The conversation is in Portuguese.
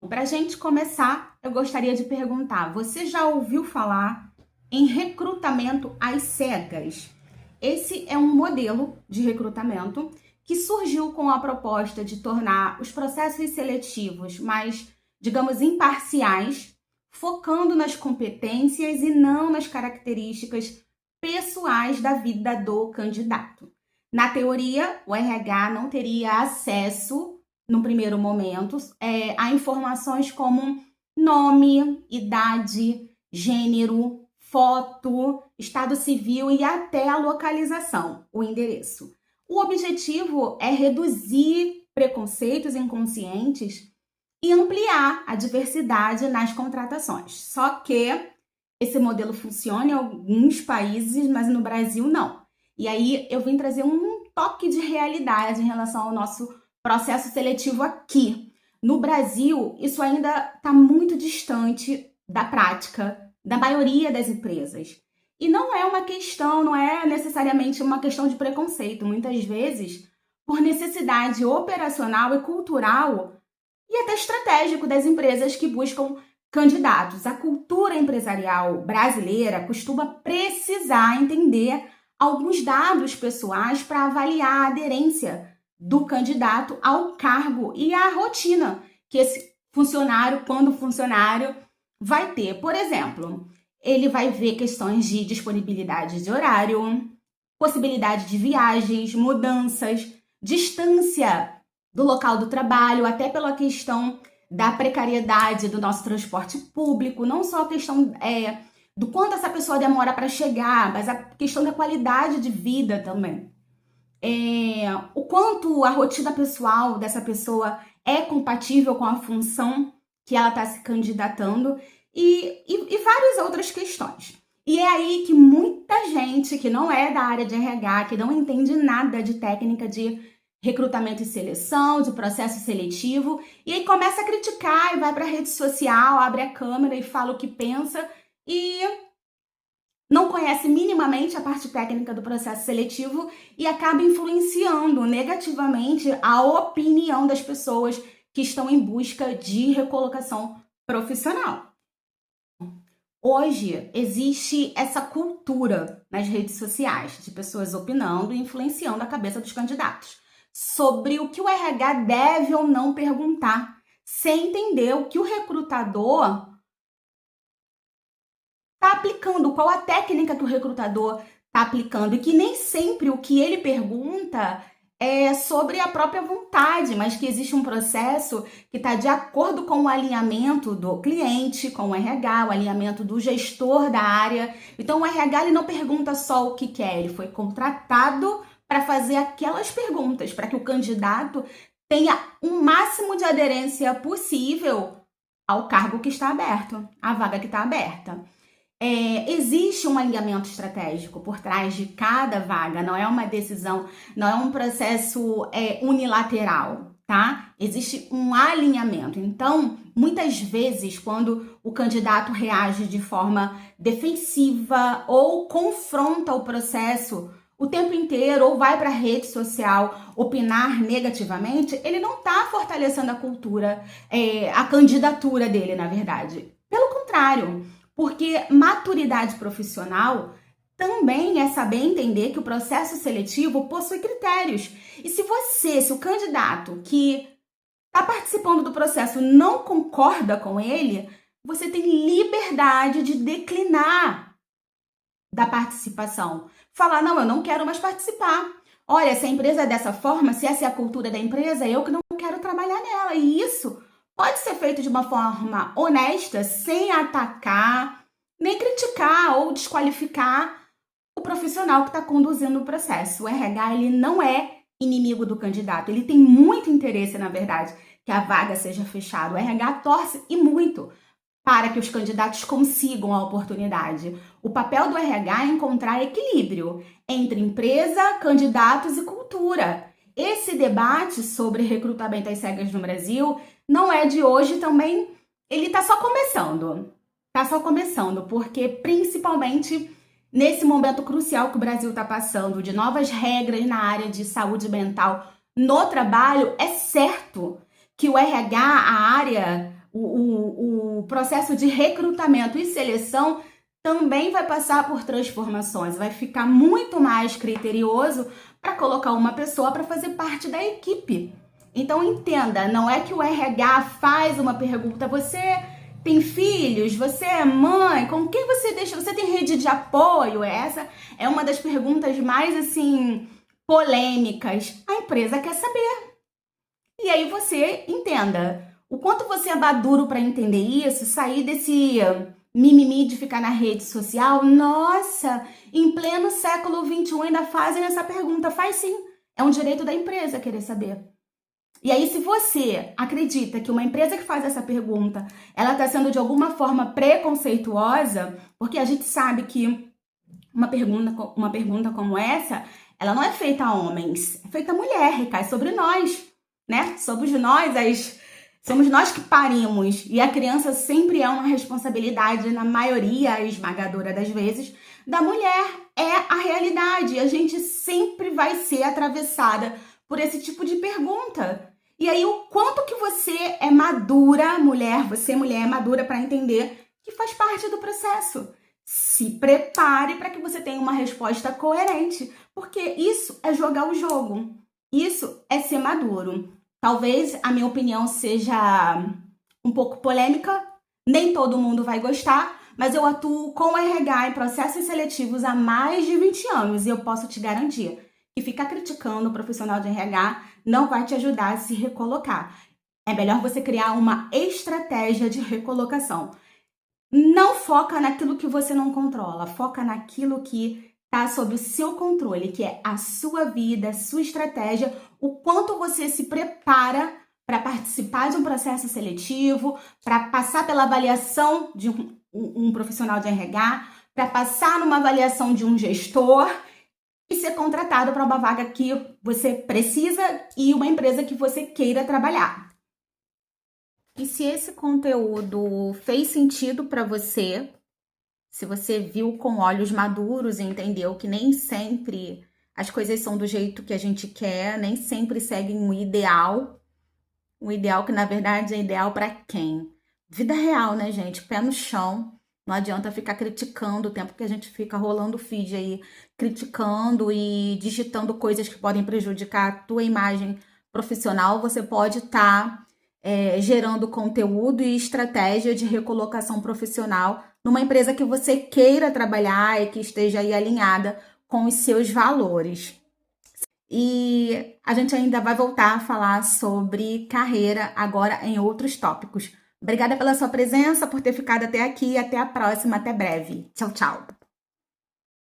Para a gente começar, eu gostaria de perguntar: você já ouviu falar em recrutamento às cegas? Esse é um modelo de recrutamento que surgiu com a proposta de tornar os processos seletivos mais, digamos, imparciais, focando nas competências e não nas características pessoais da vida do candidato. Na teoria, o RH não teria acesso no primeiro momento, a informações como nome, idade, gênero, foto, estado civil e até a localização, o endereço. O objetivo é reduzir preconceitos inconscientes e ampliar a diversidade nas contratações. Só que esse modelo funciona em alguns países, mas no Brasil não. E aí eu vim trazer um toque de realidade em relação ao nosso processo seletivo aqui. No Brasil, isso ainda está muito distante da prática da maioria das empresas. E não é uma questão, não é necessariamente uma questão de preconceito. Muitas vezes, por necessidade operacional e cultural e até estratégico das empresas que buscam candidatos. A cultura empresarial brasileira costuma precisar entender alguns dados pessoais para avaliar a aderência do candidato ao cargo e à rotina que esse funcionário, quando funcionário, vai ter. Por exemplo, ele vai ver questões de disponibilidade de horário, possibilidade de viagens, mudanças, distância do local do trabalho, até pela questão da precariedade do nosso transporte público, não só a questão do quanto essa pessoa demora para chegar, mas a questão da qualidade de vida também. O quanto a rotina pessoal dessa pessoa é compatível com a função que ela está se candidatando e várias outras questões. E é aí que muita gente que não é da área de RH, que não entende nada de técnica de recrutamento e seleção, de processo seletivo, e aí começa a criticar e vai para a rede social, abre a câmera e fala o que pensa e não conhece minimamente a parte técnica do processo seletivo e acaba influenciando negativamente a opinião das pessoas que estão em busca de recolocação profissional. Hoje existe essa cultura nas redes sociais de pessoas opinando e influenciando a cabeça dos candidatos sobre o que o RH deve ou não perguntar, sem entender o que o recrutador está aplicando, qual a técnica que o recrutador está aplicando, e que nem sempre o que ele pergunta é sobre a própria vontade, mas que existe um processo que está de acordo com o alinhamento do cliente, com o RH, o alinhamento do gestor da área. Então o RH ele não pergunta só o que quer, ele foi contratado para fazer aquelas perguntas, para que o candidato tenha o máximo de aderência possível ao cargo que está aberto, à vaga que está aberta. Existe um alinhamento estratégico por trás de cada vaga, não é uma decisão, não é um processo unilateral, tá? Existe um alinhamento. Então, muitas vezes, quando o candidato reage de forma defensiva ou confronta o processo o tempo inteiro ou vai para a rede social opinar negativamente, ele não está fortalecendo a cultura, a candidatura dele, na verdade. Pelo contrário, porque maturidade profissional também é saber entender que o processo seletivo possui critérios. E se o candidato que está participando do processo não concorda com ele, você tem liberdade de declinar da participação. Falar, não, eu não quero mais participar. Olha, se a empresa é dessa forma, se essa é a cultura da empresa, eu que não quero trabalhar nela. E isso pode ser feito de uma forma honesta, sem atacar, nem criticar ou desqualificar o profissional que está conduzindo o processo. O RH ele não é inimigo do candidato, ele tem muito interesse, na verdade, que a vaga seja fechada. O RH torce e muito para que os candidatos consigam a oportunidade. O papel do RH é encontrar equilíbrio entre empresa, candidatos e cultura. Esse debate sobre recrutamento às cegas no Brasil não é de hoje também, ele está só começando. Está só começando, porque principalmente nesse momento crucial que o Brasil está passando, de novas regras na área de saúde mental no trabalho, é certo que o RH, a área o processo de recrutamento e seleção também vai passar por transformações, vai ficar muito mais criterioso para colocar uma pessoa para fazer parte da equipe. Então entenda, não é que o RH faz uma pergunta, você tem filhos, você é mãe, com quem você deixa, você tem rede de apoio? Essa é uma das perguntas mais assim polêmicas. A empresa quer saber. E aí você entenda o quanto você é maduro para entender isso, sair desse mimimi de ficar na rede social. Nossa, em pleno século XXI ainda fazem essa pergunta. Faz sim, é um direito da empresa querer saber. E aí, se você acredita que uma empresa que faz essa pergunta, ela está sendo de alguma forma preconceituosa, porque a gente sabe que uma pergunta como essa, ela não é feita a homens, é feita a mulher, recai sobre nós, né? Somos nós que parimos, e a criança sempre é uma responsabilidade, na maioria esmagadora das vezes, da mulher. É a realidade, a gente sempre vai ser atravessada por esse tipo de pergunta. E aí, o quanto que você é madura, mulher, você mulher é madura para entender que faz parte do processo. Se prepare para que você tenha uma resposta coerente, porque isso é jogar o jogo. Isso é ser maduro. Talvez a minha opinião seja um pouco polêmica, nem todo mundo vai gostar, mas eu atuo com RH em processos seletivos há mais de 20 anos e eu posso te garantir que ficar criticando o profissional de RH não vai te ajudar a se recolocar. É melhor você criar uma estratégia de recolocação. Não foca naquilo que você não controla, foca naquilo que está sob o seu controle, que é a sua vida, a sua estratégia, o quanto você se prepara para participar de um processo seletivo, para passar pela avaliação de um profissional de RH, para passar numa avaliação de um gestor e ser contratado para uma vaga que você precisa e uma empresa que você queira trabalhar. E se esse conteúdo fez sentido para você, se você viu com olhos maduros e entendeu que nem sempre as coisas são do jeito que a gente quer, nem sempre seguem um ideal que na verdade é ideal para quem? Vida real, né, gente? Pé no chão. Não adianta ficar criticando o tempo que a gente fica rolando o feed aí, criticando e digitando coisas que podem prejudicar a tua imagem profissional. Você pode estar gerando conteúdo e estratégia de recolocação profissional numa empresa que você queira trabalhar e que esteja aí alinhada com os seus valores. E a gente ainda vai voltar a falar sobre carreira agora em outros tópicos. Obrigada pela sua presença, por ter ficado até aqui. Até a próxima, até breve. Tchau, tchau.